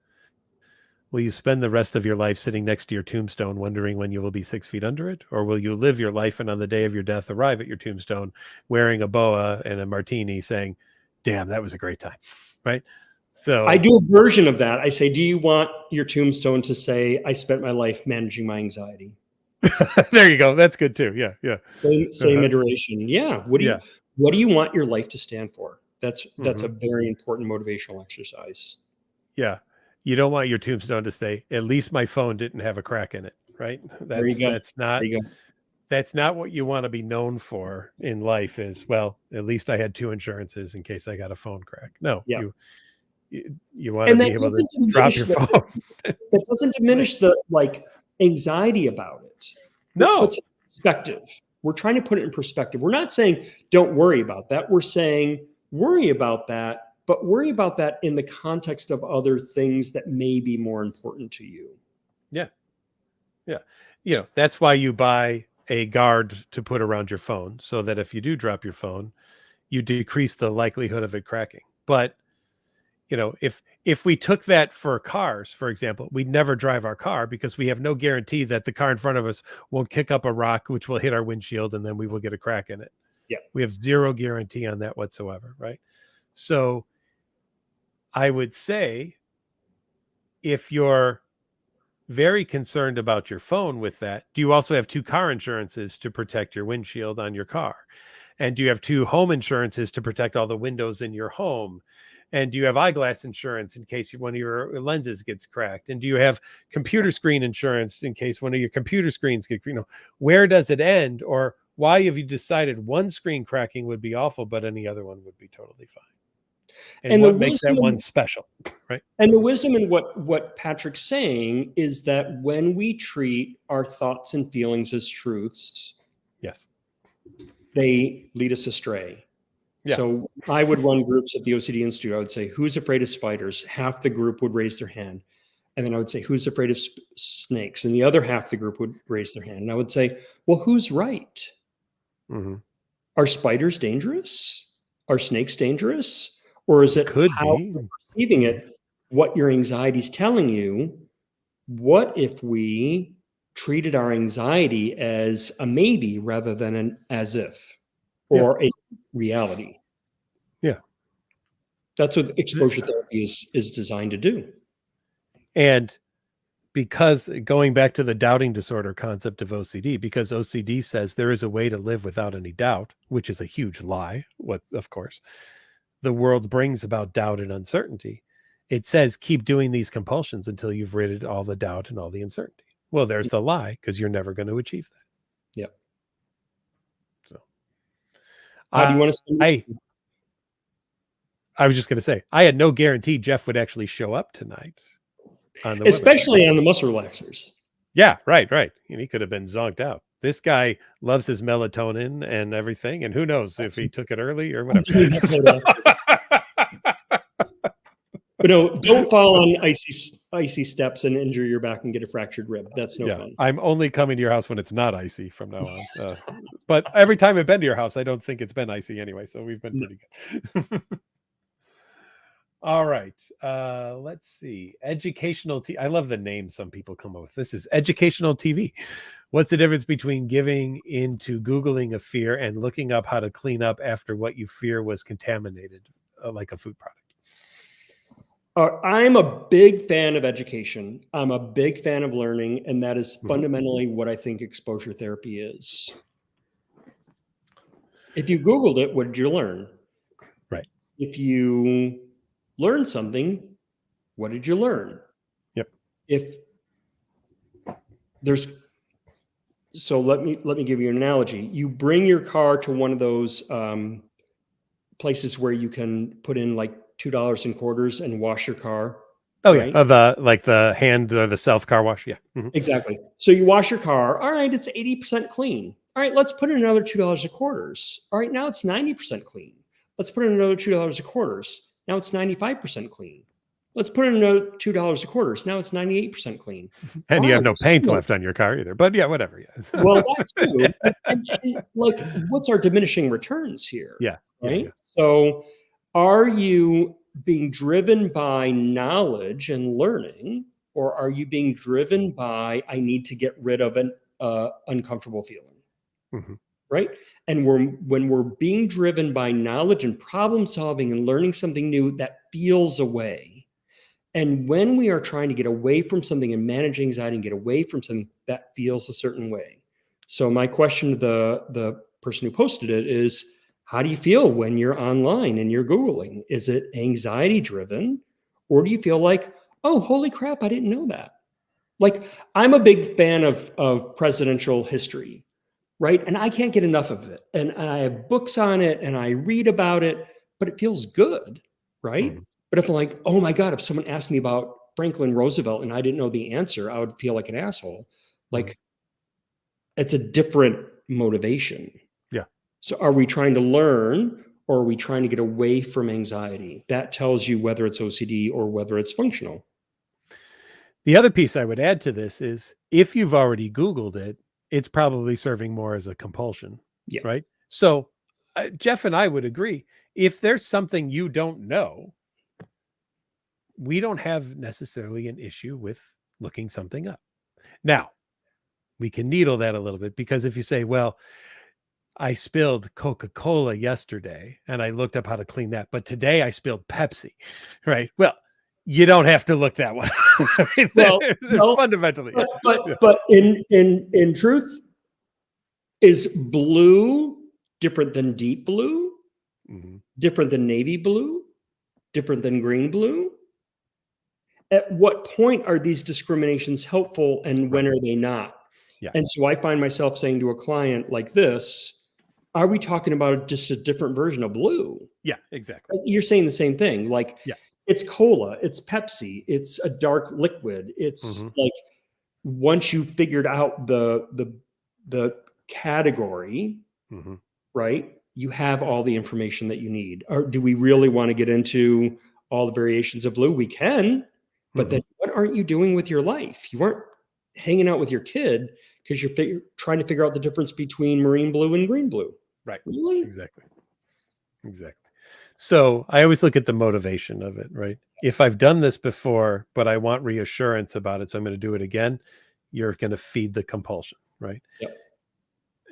will you spend the rest of your life sitting next to your tombstone wondering when you will be 6 feet under it? Or will you live your life and on the day of your death arrive at your tombstone wearing a boa and a martini saying, damn, that was a great time, right? So I do a version of that. I say, do you want your tombstone to say, I spent my life managing my anxiety? There you go. That's good too. Yeah. Same iteration. Yeah. What do you want your life to stand for? That's a very important motivational exercise. Yeah. You don't want your tombstone to say, at least my phone didn't have a crack in it, right? That's not what you want to be known for in life is, well, at least I had 2 insurances in case I got a phone crack. No, you want to be able to drop your phone. That doesn't diminish the anxiety about it. No. It puts it in perspective. We're trying to put it in perspective. We're not saying don't worry about that. We're saying worry about that, but worry about that in the context of other things that may be more important to you. Yeah. That's why you buy a guard to put around your phone, so that if you do drop your phone, you decrease the likelihood of it cracking. But if we took that for cars, for example, we'd never drive our car because we have no guarantee that the car in front of us won't kick up a rock, which will hit our windshield, and then we will get a crack in it. Yeah. We have zero guarantee on that whatsoever, right? So I would say, if you're very concerned about your phone with that, do you also have 2 car insurances to protect your windshield on your car? And do you have 2 home insurances to protect all the windows in your home? And do you have eyeglass insurance in case one of your lenses gets cracked? And do you have computer screen insurance in case one of your computer screens get, where does it end? Or why have you decided one screen cracking would be awful, but any other one would be totally fine? And what makes that one special, right? And the wisdom in what Patrick's saying is that when we treat our thoughts and feelings as truths, yes, they lead us astray. Yeah. So I would run groups at the OCD Institute. I would say, who's afraid of spiders? Half the group would raise their hand. And then I would say, who's afraid of snakes? And the other half of the group would raise their hand. And I would say, well, who's right? Mm-hmm. Are spiders dangerous? Are snakes dangerous? Or is it how you're perceiving it, what your anxiety is telling you? What if we treated our anxiety as a maybe rather than an as if or a reality? Yeah. That's what exposure therapy is designed to do. And because going back to the doubting disorder concept of OCD, because OCD says there is a way to live without any doubt, which is a huge lie. Of course, the world brings about doubt and uncertainty. It says keep doing these compulsions until you've rid all the doubt and all the uncertainty. Well, there's the lie, because you're never going to achieve that. Yep. So how do you want to I was just going to say, I had no guarantee Jeff would actually show up tonight. Especially on the muscle relaxers. Yeah, right. And he could have been zonked out. This guy loves his melatonin and everything, and who knows if he took it early or whatever. But no, don't fall on icy steps and injure your back and get a fractured rib. That's no fun. I'm only coming to your house when it's not icy from now on. But every time I've been to your house, I don't think it's been icy anyway, so we've been pretty good. All right. Let's see. Educational I love the name some people come up with. This is educational TV. What's the difference between giving into Googling a fear and looking up how to clean up after what you fear was contaminated, like a food product? I'm a big fan of education. I'm a big fan of learning, and that is fundamentally what I think exposure therapy is. If you Googled it, what did you learn? Right. If you learned something, what did you learn? Yep. So let me give you an analogy. You bring your car to one of those places where you can put in like $2 in quarters and wash your car. Oh, right? Yeah. The hand or the self car wash. Yeah. Mm-hmm. Exactly. So you wash your car. All right. It's 80% clean. All right. Let's put in another $2 in quarters. All right. Now it's 90% clean. Let's put in another $2 in quarters. Now it's 95% clean. Let's put in another $2 in quarters. Now it's 98% clean. And you have no paint left on your car either. But yeah, whatever. Yeah. Well, that's too. And like, what's our diminishing returns here? Yeah. Right. Yeah. So are you being driven by knowledge and learning, or are you being driven by, I need to get rid of an uncomfortable feeling? Mm-hmm. Right. And when we're being driven by knowledge and problem solving and learning something new, that feels away. And when we are trying to get away from something and manage anxiety and get away from something, that feels a certain way. So my question to the person who posted it is, how do you feel when you're online and you're Googling? Is it anxiety driven, or do you feel like, oh, holy crap, I didn't know that? Like, I'm a big fan of presidential history, right? And I can't get enough of it. And I have books on it and I read about it, but it feels good, right? Mm-hmm. But if I'm like, oh my God, if someone asked me about Franklin Roosevelt and I didn't know the answer, I would feel like an asshole. Like, it's a different motivation. Yeah. So are we trying to learn, or are we trying to get away from anxiety? That tells you whether it's OCD or whether it's functional. The other piece I would add to this is, if you've already Googled it, it's probably serving more as a compulsion. Yeah. Right. So Jeff and I would agree, if there's something you don't know, we don't have necessarily an issue with looking something up. Now, we can needle that a little bit, because if you say, well, I spilled Coca-Cola yesterday and I looked up how to clean that, but today I spilled Pepsi, right? Well, you don't have to look that one. I mean, they're fundamentally. But in truth, is blue different than deep blue? Mm-hmm. Different than navy blue? Different than green blue? At what point are these discriminations helpful, and when are they not? Yeah. And so I find myself saying to a client like this, are we talking about just a different version of blue? Yeah, exactly. You're saying the same thing. Like, Yeah. it's cola, it's Pepsi, it's a dark liquid. It's like, once you figured out the category, right? You have all the information that you need. Or do we really want to get into all the variations of blue? We can, but then what aren't you doing with your life? You aren't hanging out with your kid because you're trying to figure out the difference between marine blue and green blue. Right. Really? Exactly. So I always look at the motivation of it, right? If I've done this before, but I want reassurance about it, so I'm going to do it again, you're going to feed the compulsion, right? Yep.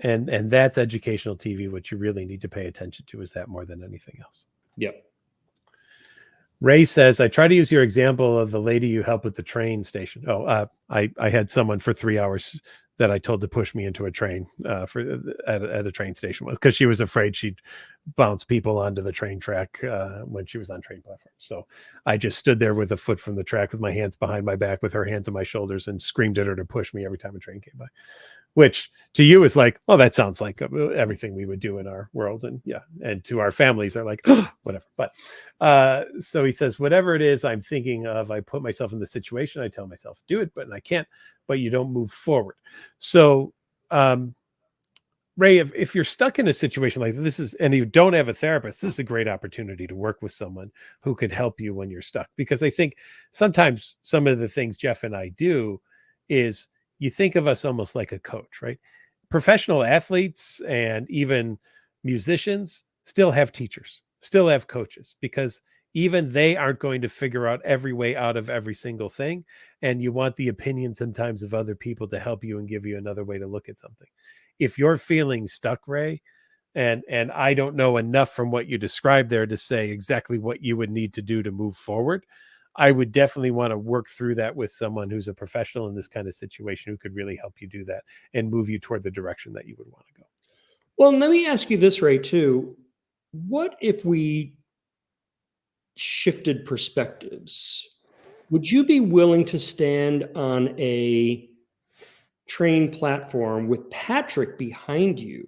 And that's educational TV. What you really need to pay attention to is that more than anything else. Yep. Ray says, I try to use your example of the lady you helped with the train station. I had someone for 3 hours that I told to push me into a train at a train station because she was afraid she'd bounce people onto the train track when she was on train platforms. So I just stood there with a foot from the track with my hands behind my back with her hands on my shoulders and screamed at her to push me every time a train came by, which to you is like, oh, that sounds like everything we would do in our world. And yeah. And to our families are like, oh, whatever. But so he says, whatever it is I'm thinking of, I put myself in the situation. I tell myself, do it, but I can't, but you don't move forward. So, Ray, if you're stuck in a situation like this and you don't have a therapist, this is a great opportunity to work with someone who could help you when you're stuck. Because I think sometimes some of the things Jeff and I do is you think of us almost like a coach, right? Professional athletes and even musicians still have teachers, still have coaches, because even they aren't going to figure out every way out of every single thing. And you want the opinion sometimes of other people to help you and give you another way to look at something. If you're feeling stuck, Ray, and I don't know enough from what you described there to say exactly what you would need to do to move forward, I would definitely want to work through that with someone who's a professional in this kind of situation who could really help you do that and move you toward the direction that you would want to go. Well, let me ask you this, Ray, too. What if we shifted perspectives? Would you be willing to stand on a train platform with Patrick behind you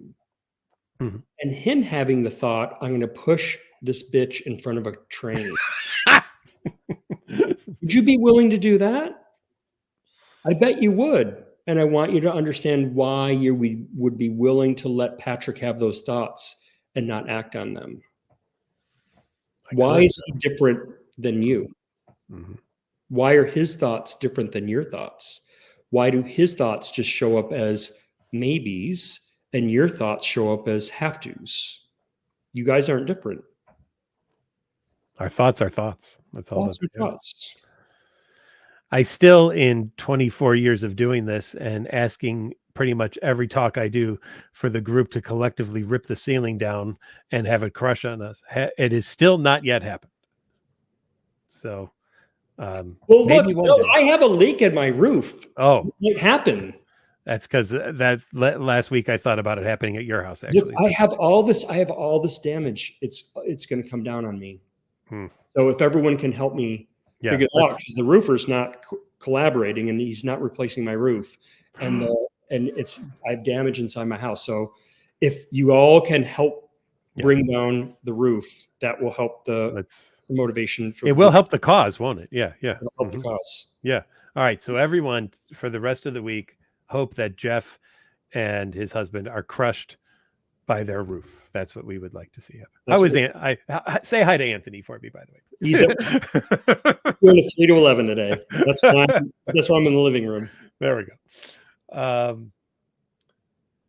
and him having the thought, I'm going to push this bitch in front of a train? Would you be willing to do that? I bet you would. And I want you to understand why you would be willing to let Patrick have those thoughts and not act on them. Why is he different than you? Why are his thoughts different than your thoughts? Why do his thoughts just show up as maybes and your thoughts show up as have tos? You guys aren't different. Our thoughts are thoughts. That's all. Thoughts are thoughts. I still, in 24 years of doing this and asking pretty much every talk I do for the group to collectively rip the ceiling down and have it crush on us, it is still not yet happened. So, well, look, I have a leak in my roof. Oh, it happened. That's because that last week I thought about it happening at your house. Actually, look, I have all this damage. It's going to come down on me. So if everyone can help me figure it out, because the roofer's not collaborating and he's not replacing my roof, and I have damage inside my house. So if you all can help bring down the roof, that will help the motivation. It will help the cause, won't it? Yeah. It'll help the cause. Yeah. All right. So everyone, for the rest of the week, hope that Jeff and his husband are crushed by their roof. That's what we would like to see happen. How is say hi to Anthony for me, by the way. He's we're in a 3 to 11 today. That's why I'm in the living room. There we go.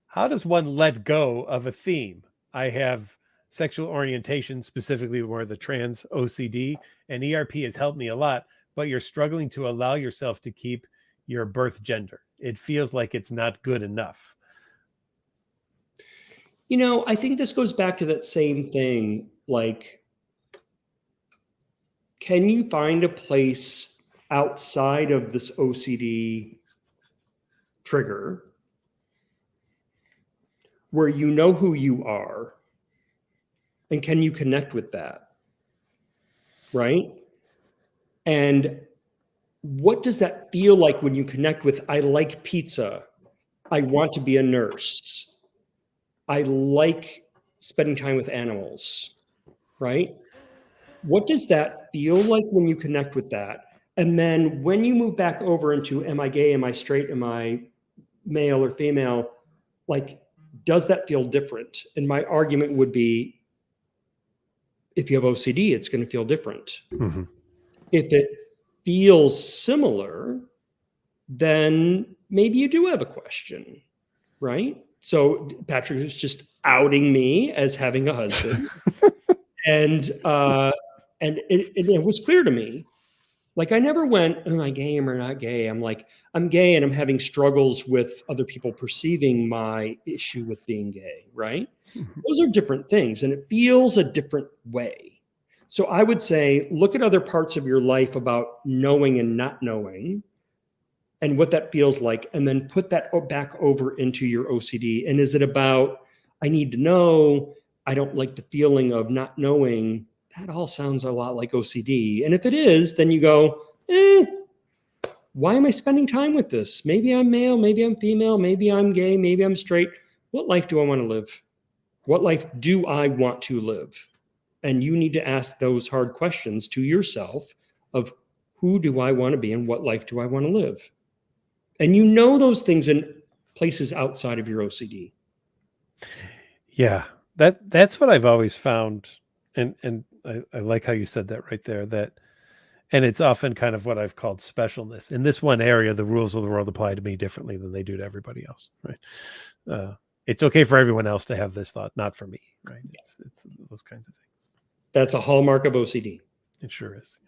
How does one let go of a theme? I have sexual orientation, specifically more the trans OCD, and ERP has helped me a lot, but you're struggling to allow yourself to keep your birth gender. It feels like it's not good enough. You know, I think this goes back to that same thing. Like, can you find a place outside of this OCD trigger where you know who you are? And can you connect with that? Right? And what does that feel like when you connect with, I like pizza, I want to be a nurse? I like spending time with animals, right? What does that feel like when you connect with that? And then when you move back over into, am I gay? Am I straight? Am I male or female? Like, does that feel different? And my argument would be, if you have OCD, it's going to feel different. Mm-hmm. If it feels similar, then maybe you do have a question, right? So Patrick is just outing me as having a husband, and it was clear to me. Like, I never went, am I gay or not gay? I'm like, I'm gay and I'm having struggles with other people perceiving my issue with being gay, right? Those are different things, and it feels a different way. So I would say, look at other parts of your life about knowing and not knowing and what that feels like, and then put that back over into your OCD. And is it about, I need to know, I don't like the feeling of not knowing? That all sounds a lot like OCD. And if it is, then you go, why am I spending time with this? Maybe I'm male, maybe I'm female, maybe I'm gay, maybe I'm straight. What life do I want to live? What life do I want to live? And you need to ask those hard questions to yourself of, who do I want to be and what life do I want to live? And you know those things in places outside of your OCD. Yeah, that's what I've always found, and I like how you said that right there. That, and it's often kind of what I've called specialness. In this one area, the rules of the world apply to me differently than they do to everybody else. Right? It's okay for everyone else to have this thought, not for me. Right? It's those kinds of things. That's a hallmark of OCD. It sure is.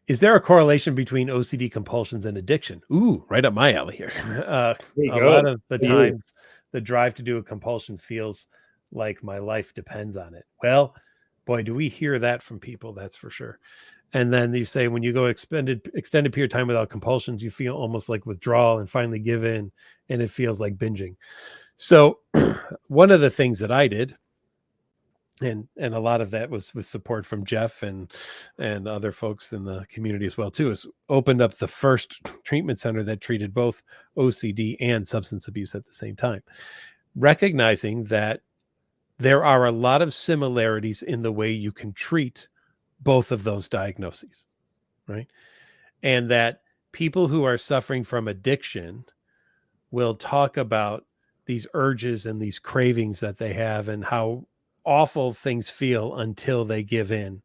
Is there a correlation between OCD compulsions and addiction? Ooh, right up my alley here. A lot of the times, the drive to do a compulsion feels like my life depends on it. Well, boy, do we hear that from people, that's for sure. And then you say, when you go extended period of time without compulsions, you feel almost like withdrawal and finally give in, and it feels like binging. So one of the things that I did, and a lot of that was with support from Jeff and other folks in the community as well too, is opened up the first treatment center that treated both OCD and substance abuse at the same time, recognizing that there are a lot of similarities in the way you can treat both of those diagnoses, right? And that people who are suffering from addiction will talk about these urges and these cravings that they have and how awful things feel until they give in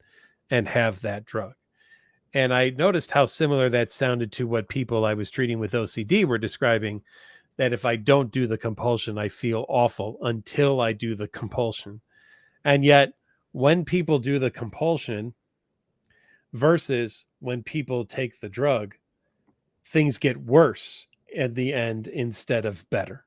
and have that drug. And I noticed how similar that sounded to what people I was treating with OCD were describing, that if I don't do the compulsion, I feel awful until I do the compulsion. And yet, when people do the compulsion versus when people take the drug, things get worse at the end instead of better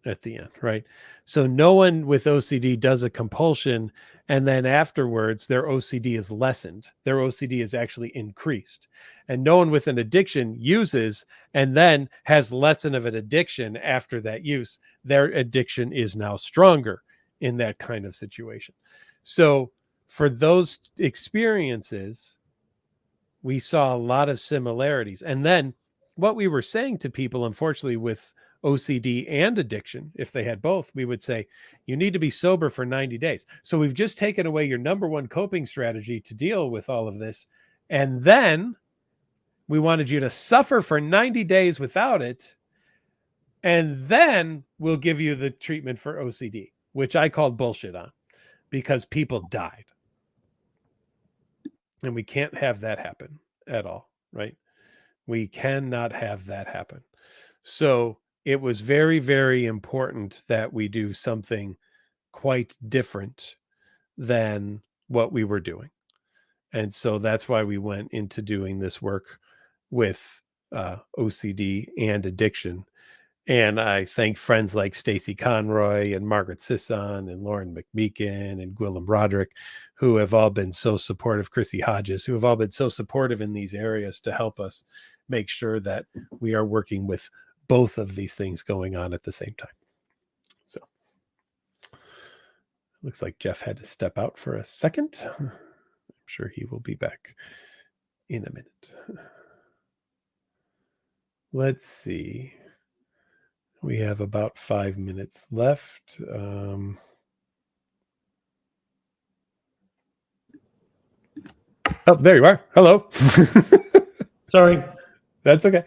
at the end, right? So no one with OCD does a compulsion and then afterwards their OCD is lessened. Their OCD is actually increased. And no one with an addiction uses and then has lessen of an addiction after that use. Their addiction is now stronger in that kind of situation. So for those experiences, we saw a lot of similarities. And then what we were saying to people, unfortunately, with OCD and addiction, if they had both, we would say, you need to be sober for 90 days. So we've just taken away your number one coping strategy to deal with all of this. And then we wanted you to suffer for 90 days without it. And then we'll give you the treatment for OCD, which I called bullshit on, because people died. And we can't have that happen at all, right? We cannot have that happen. So it was very, very important that we do something quite different than what we were doing. And so that's why we went into doing this work with OCD and addiction. And I thank friends like Stacy Conroy and Margaret Sisson and Lauren McMeekin and Gwilym Broderick, who have all been so supportive, Chrissy Hodges, who have all been so supportive in these areas to help us make sure that we are working with both of these things going on at the same time. So looks like Jeff had to step out for a second. I'm sure he will be back in a minute. Let's see. We have about 5 minutes left. Oh, there you are. Hello. Sorry. That's okay.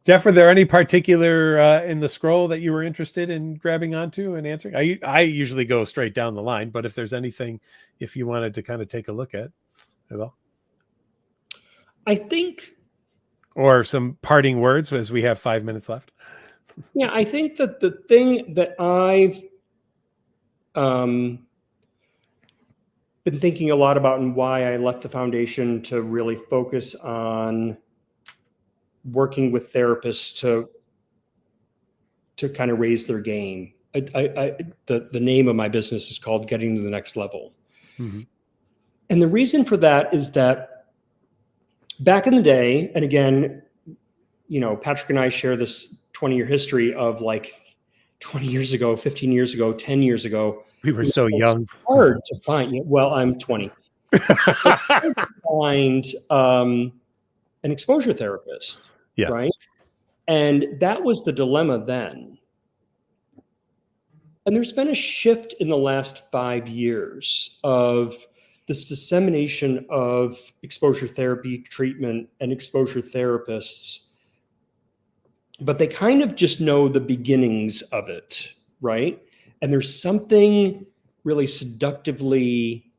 Jeff, were there any particular in the scroll that you were interested in grabbing onto and answering? I usually go straight down the line, but if there's anything, if you wanted to kind of take a look at, well, I think, or some parting words as we have 5 minutes left. yeah, I think that the thing that I've been thinking a lot about and why I left the foundation to really focus on working with therapists to kind of raise their game. The name of my business is called Getting to the Next Level. Mm-hmm. And the reason for that is that back in the day, and again, Patrick and I share this 20-year history of like 20 years ago, 15 years ago, 10 years ago. We were so young. Hard to find. Well, I'm 20. Hard to find an exposure therapist, yeah. right? And that was the dilemma then. And there's been a shift in the last 5 years of this dissemination of exposure therapy treatment and exposure therapists, but they kind of just know the beginnings of it, right? And there's something really seductively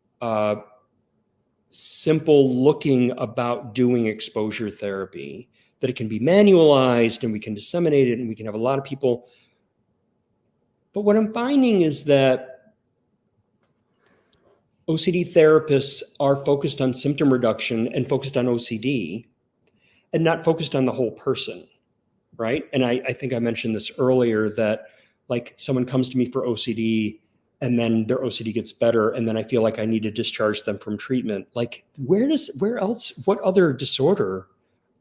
simple looking about doing exposure therapy, that it can be manualized and we can disseminate it and we can have a lot of people. But what I'm finding is that OCD therapists are focused on symptom reduction and focused on OCD and not focused on the whole person, right? And I think I mentioned this earlier, that like someone comes to me for OCD and then their OCD gets better, and then I feel like I need to discharge them from treatment. Like where else, what other disorder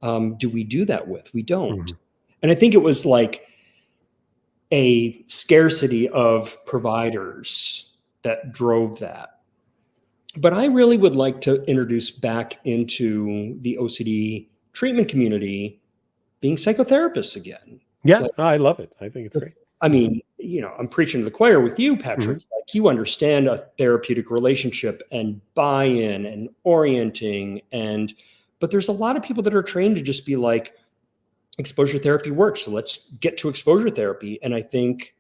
do we do that with? We don't. Mm-hmm. And I think it was like a scarcity of providers that drove that. But I really would like to introduce back into the OCD treatment community being psychotherapists again. Yeah, like, I love it. I think it's great. I mean, I'm preaching to the choir with you, Patrick. Mm-hmm. Like you understand a therapeutic relationship and buy-in and orienting, but there's a lot of people that are trained to just be like, exposure therapy works, so let's get to exposure therapy. And I think,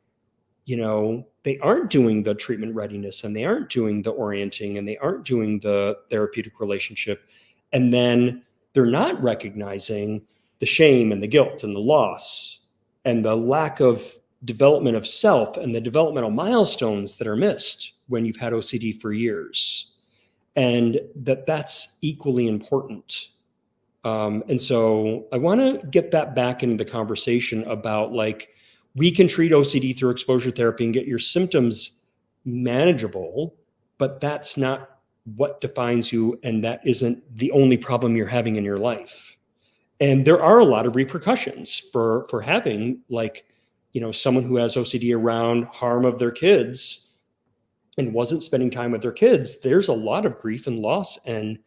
they aren't doing the treatment readiness, and they aren't doing the orienting, and they aren't doing the therapeutic relationship. And then they're not recognizing the shame and the guilt and the loss and the lack of development of self and the developmental milestones that are missed when you've had OCD for years. And that's equally important. And so I want to get that back into the conversation about like, we can treat OCD through exposure therapy and get your symptoms manageable, but that's not what defines you. And that isn't the only problem you're having in your life. And there are a lot of repercussions for having like, someone who has OCD around harm of their kids and wasn't spending time with their kids. There's a lot of grief and loss and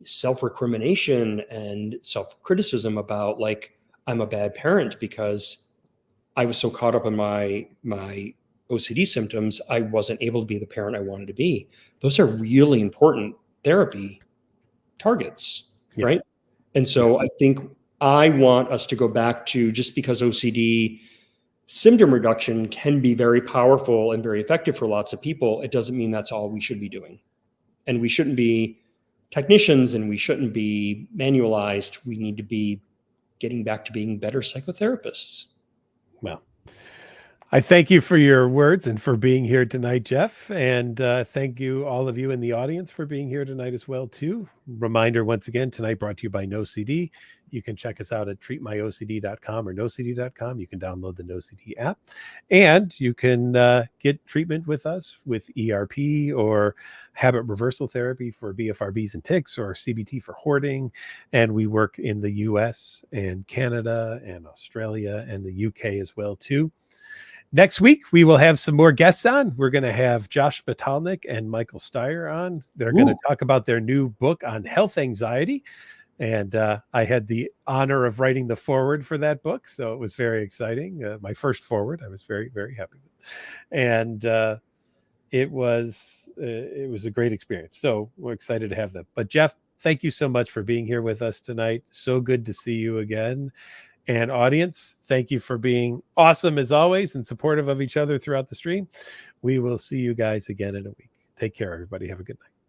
self-recrimination and self-criticism about like, I'm a bad parent because I was so caught up in my OCD symptoms, I wasn't able to be the parent I wanted to be. Those are really important therapy targets, yeah. Right? And so I think I want us to go back to, just because OCD symptom reduction can be very powerful and very effective for lots of people, it doesn't mean that's all we should be doing. And we shouldn't be technicians and we shouldn't be manualized. We need to be getting back to being better psychotherapists. Well, I thank you for your words and for being here tonight, Jeff. And thank you, all of you in the audience, for being here tonight as well, too. Reminder, once again, tonight brought to you by NoCD. You can check us out at treatmyocd.com or nocd.com. You can download the NoCD app. And you can get treatment with us with ERP or habit reversal therapy for BFRBs and tics, or CBT for hoarding. And we work in the US and Canada and Australia and the UK as well, too. Next week, we will have some more guests on. We're going to have Josh Batalnik and Michael Steyer on. They're going to talk about their new book on health anxiety. And I had the honor of writing the foreword for that book, so it was very exciting. My first foreword, I was very, very happy with, and it was a great experience. So we're excited to have them. But Jeff, thank you so much for being here with us tonight. So good to see you again. And audience, thank you for being awesome as always and supportive of each other throughout the stream. We will see you guys again in a week. Take care, everybody. Have a good night.